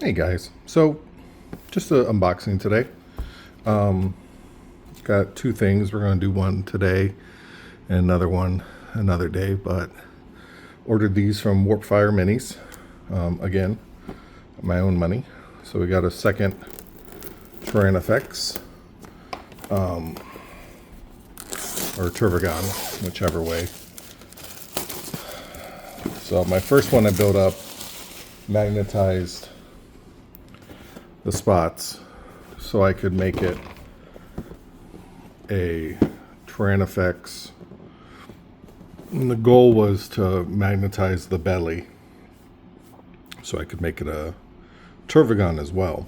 Hey guys, so just an unboxing today. Got two things. We're going to do one today and another one another day, but ordered these from Warp Fire Minis. Again, my own money. So we got a second Tyrannofex, or Tervigon, whichever way. So my first one I built up, magnetized the spots so I could make it a Tyrannofex. And the goal was to magnetize the belly so I could make it a Tervigon as well.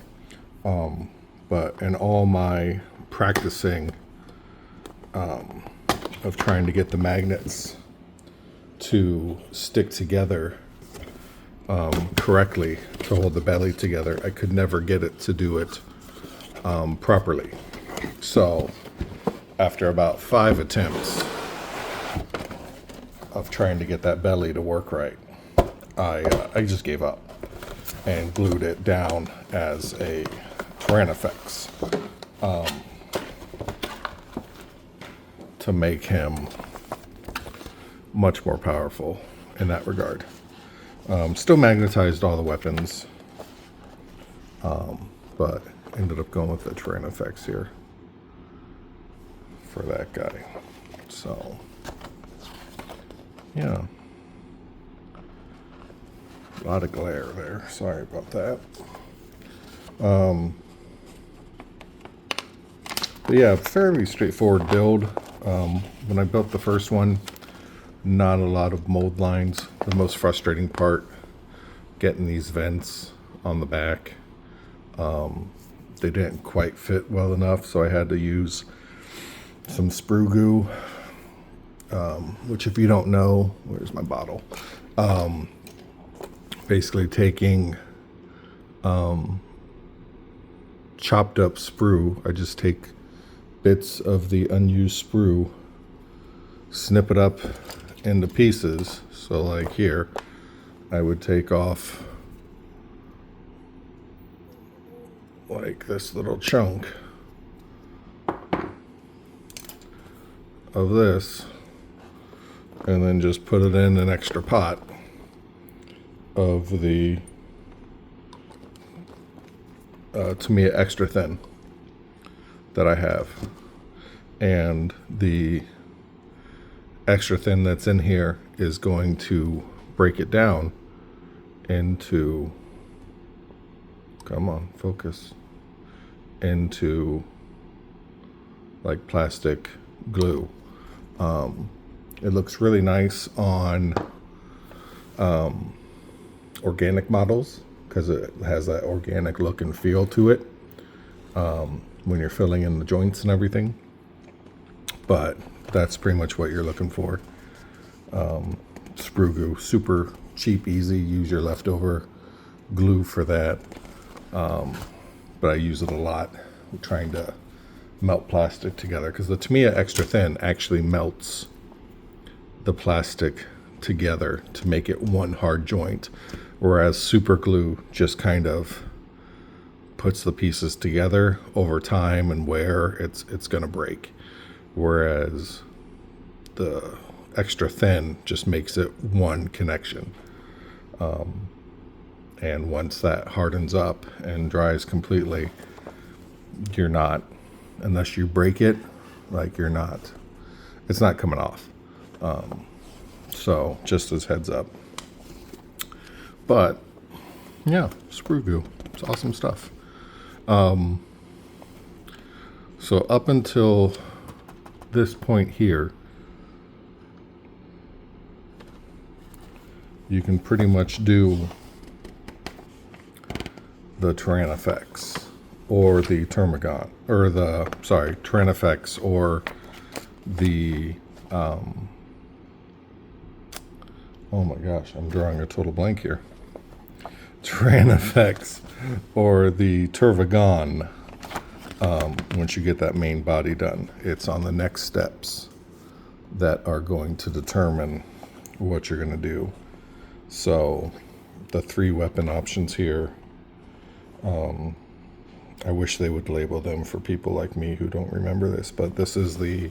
But in all my practicing of trying to get the magnets to stick together correctly to hold the belly together, I could never get it to do it properly. So after about 5 attempts of trying to get that belly to work right, I just gave up and glued it down as a Tyrannofex to make him much more powerful in that regard. Still magnetized all the weapons, but ended up going with the Tyrannofex here for that guy. So, yeah. A lot of glare there. Sorry about that. But yeah, fairly straightforward build. When I built the first one, not a lot of mold lines. The most frustrating part, getting these vents on the back. They didn't quite fit well enough, so I had to use some sprue goo, which if you don't know, where's my bottle? Basically taking chopped up sprue. I just take bits of the unused sprue, snip it up into pieces. So like here, I would take off like this little chunk of this, and then just put it in an extra pot of the Tamiya extra thin that I have, and the extra thin that's in here is going to break it down into, come on, focus, into like plastic glue. It looks really nice on organic models because it has that organic look and feel to it when you're filling in the joints and everything. But that's pretty much what you're looking for. Sprue goo, super cheap, easy. Use your leftover glue for that. But I use it a lot trying to melt plastic together, because the Tamiya extra thin actually melts the plastic together to make it one hard joint, whereas super glue just kind of puts the pieces together over time and wear, it's going to break, whereas the extra thin just makes it one connection. And once that hardens up and dries completely, you're not, unless you break it, like it's not coming off. So just as heads up. But yeah, sprue goo, it's awesome stuff. So up until this point here, you can pretty much do the Tyrannofex or the Tervigon, or the, sorry, Tyrannofex or the, oh my gosh, I'm drawing a total blank here. Tyrannofex or the Tervigon. Once you get that main body done, it's on the next steps that are going to determine what you're going to do. So the 3 weapon options here I wish they would label them for people like me who don't remember this, but this is the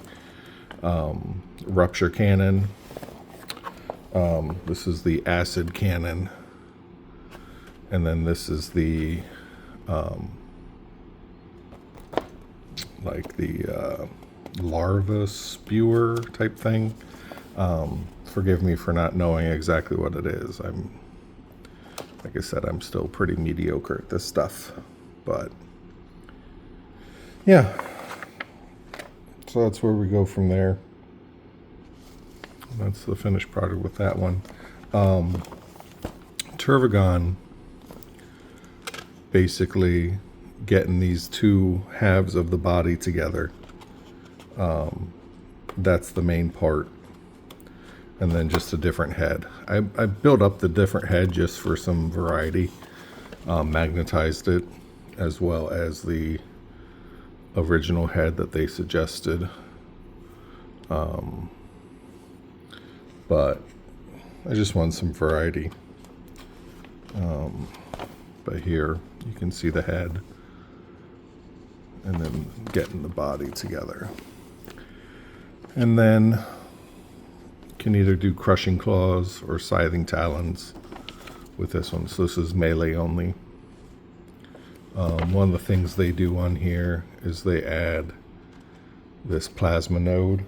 rupture cannon. This is the acid cannon. And then this is the like the larva spewer type thing. Forgive me for not knowing exactly what it is. Like I said, I'm still pretty mediocre at this stuff, but yeah. So that's where we go from there. That's the finished product with that one. Tervigon, basically getting these two halves of the body together. That's the main part. And then just a different head. I built up the different head just for some variety. Magnetized it, as well as the original head that they suggested. But I just want some variety. But here you can see the head, and then getting the body together. And then can either do crushing claws or scything talons with this one. So this is melee only. One of the things they do on here is they add this plasma node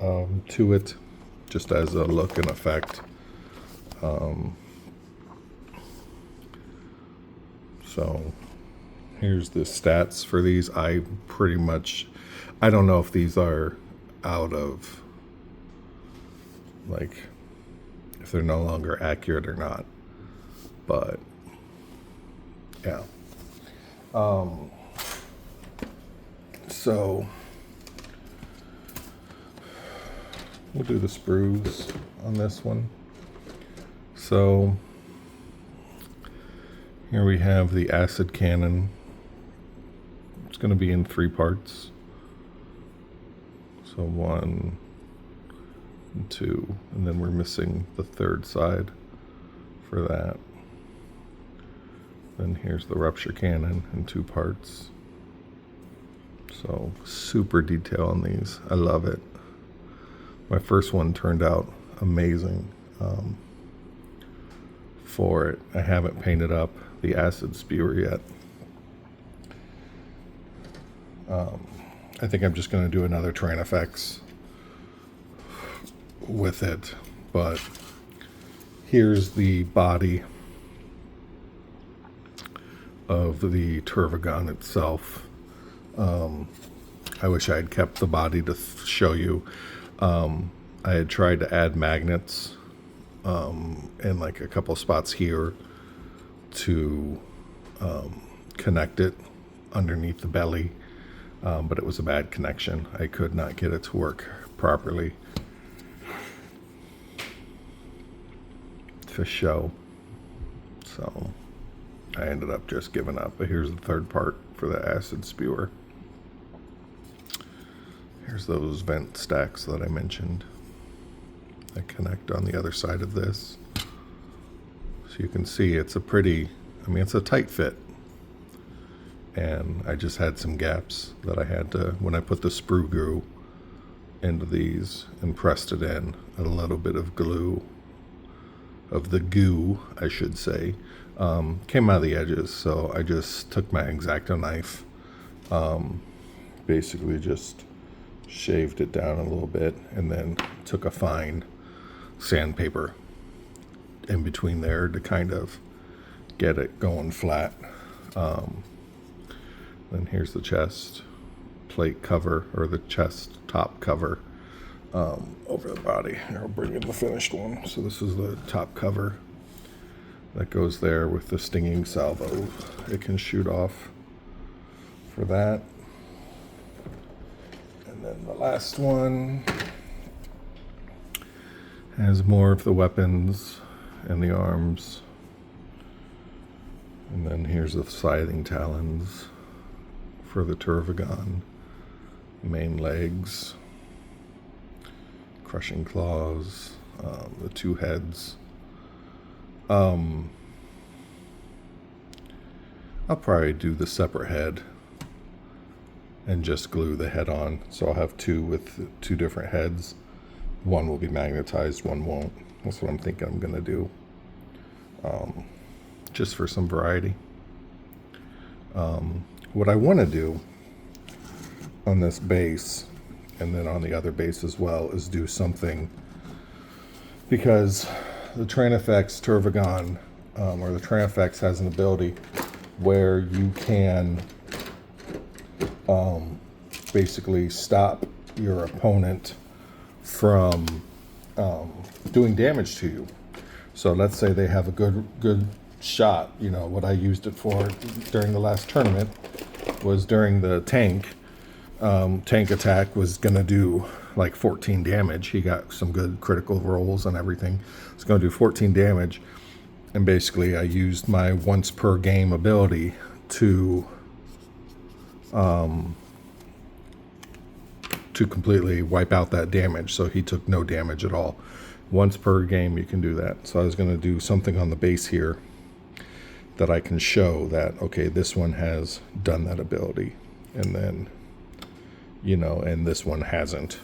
to it, just as a look and effect. So here's the stats for these. I don't know if these are out of, like, if they're no longer accurate or not, but yeah. So we'll do the sprues on this one. So here we have the acid cannon. It's going to be in 3 parts. So 1 and 2, and then we're missing the 3rd side for that. Then here's the rupture cannon in 2 parts. So super detail on these. I love it. My first one turned out amazing for it. I haven't painted up the acid spewer yet. I think I'm just going to do another Tyrannofex with it, but here's the body of the Tervigon itself. I wish I had kept the body to show you. I had tried to add magnets in like a couple spots here to connect it underneath the belly, but it was a bad connection. I could not get it to work properly to show, so I ended up just giving up. But here's the 3rd part for the acid spewer. Here's those vent stacks that I mentioned that connect on the other side of this. So you can see it's a pretty, it's a tight fit. And I just had some gaps that I had to, when I put the sprue glue into these and pressed it in, a little bit of glue, of the goo, I should say, came out of the edges. So I just took my X-Acto knife, basically just shaved it down a little bit, and then took a fine sandpaper in between there to kind of get it going flat. Then here's the chest plate cover, or the chest top cover, over the body. I'll bring in the finished one. So this is the top cover that goes there with the stinging salvo it can shoot off for that. And then the last one has more of the weapons and the arms. And then here's the scything talons for the Tervigon, main legs, crushing claws, the 2 heads. I'll probably do the separate head and just glue the head on. So I'll have two with two different heads. One will be magnetized, one won't. That's what I'm thinking I'm gonna do. Just for some variety. What I wanna do on this base, and then on the other base as well, is do something, because the Tyrannofex Tervigon, or the Tyrannofex, has an ability where you can basically stop your opponent from doing damage to you. So let's say they have a good shot. You know what I used it for during the last tournament was during the tank attack was gonna do like 14 damage. He got some good critical rolls and everything. It's gonna do 14 damage, and basically I used my once per game ability to completely wipe out that damage, so he took no damage at all. Once per game you can do that. So I was going to do something on the base here that I can show that, okay, this one has done that ability, and then, you know, and this one hasn't,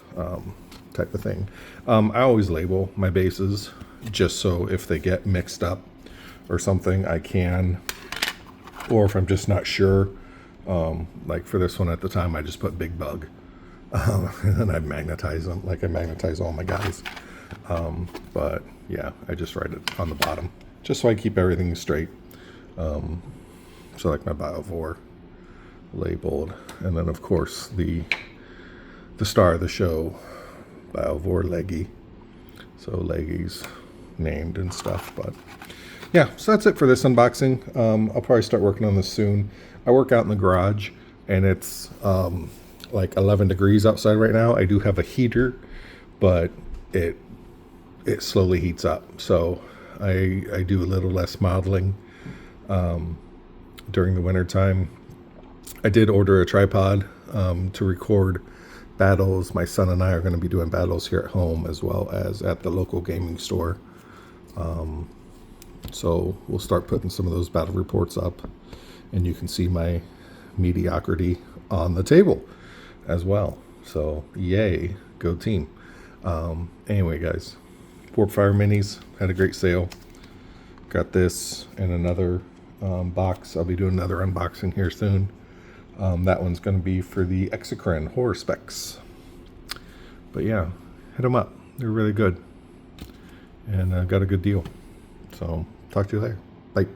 type of thing. I always label my bases just so if they get mixed up or something, I can, or if I'm just not sure. Like for this one at the time, I just put Big Bug. And then I magnetize them like I magnetize all my guys. But yeah, I just write it on the bottom just so I keep everything straight. So like my Biovore labeled, and then of course the star of the show, Biovore Leggy. So Leggy's named and stuff. But yeah, so that's it for this unboxing. I'll probably start working on this soon. I work out in the garage, and it's like 11 degrees outside right now. I do have a heater, but it slowly heats up. So I do a little less modeling during the winter time. I did order a tripod to record battles. My son and I are going to be doing battles here at home as well as at the local gaming store. So we'll start putting some of those battle reports up, and you can see my mediocrity on the table as well. So yay, go team. Anyway guys, Warp Fire Minis had a great sale. Got this and another box. I'll be doing another unboxing here soon. That one's going to be for the Exocrine Horror Specs. But yeah, hit them up. They're really good, and got a good deal. So talk to you later. Bye.